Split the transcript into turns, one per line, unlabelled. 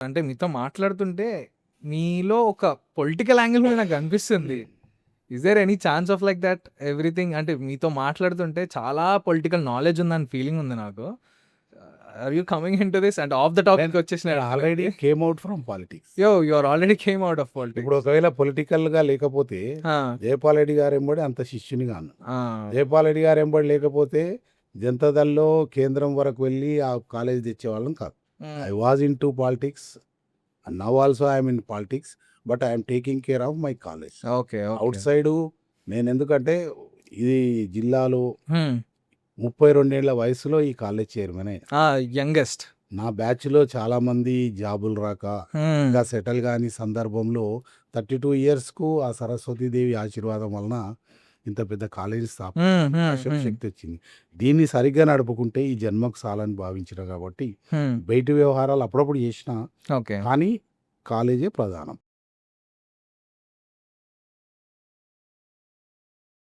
అంటే మీతో మాట్లాడుతుంటే మీలో ఒక పొలిటికల్ యాంగిల్ కూడా నాకు అనిపిస్తుంది. Is there any chance of like that everything? అంటే మీతో మాట్లాడుతుంటే చాలా పొలిటికల్ నాలెడ్జ్ ఉందని ఫీలింగ్ ఉంది నాకు. Are you coming into this? అంటే ఆఫ్ ద టాపిక్
నేను
వచ్చేసినారు
already came out from politics.
You are already came out of
ఇప్పుడు
పాలిటిక్స్.
ఒకవేళ పొలిటికల్‌గా లేకపోతే జయపాల్ రెడ్డి గారు ఎంబడి అంత శిష్యుని గాను. జయపాల్ రెడ్డి గారు ఎంబడి లేకపోతే జనతాదళ్‌లో కేంద్రం వరకు వెళ్ళి ఆ కాలేజ్ తెచ్చేవాళ్ళం కాదు. I was into politics. Now also I am in politics. But I am taking care of my college.
Okay.
Outside నేనెందుకంటే ఇది జిల్లాలో 32 ఏళ్ల వయసులో ఈ కాలేజ్ చైర్మన్ అయినా.
యంగెస్ట్.
నా బ్యాచ్‌లో చాలామంది జాబులు రాక ఇంకా సెటిల్ కాని సందర్భంలో 32 ఇయర్స్‌కు ఆ సరస్వతీదేవి ఆశీర్వాదం వలన ఇంత పెద్ద కాలేజీ స్థాపించే శక్తి వచ్చింది. దీన్ని సరిగ్గా నడుపుకుంటే ఈ జన్మకు చాలని భావించిన కాబట్టి బయటి వ్యవహారాలు అప్పుడప్పుడు చేసినా
ఓకే.
కానీ కాలేజే ప్రధానం.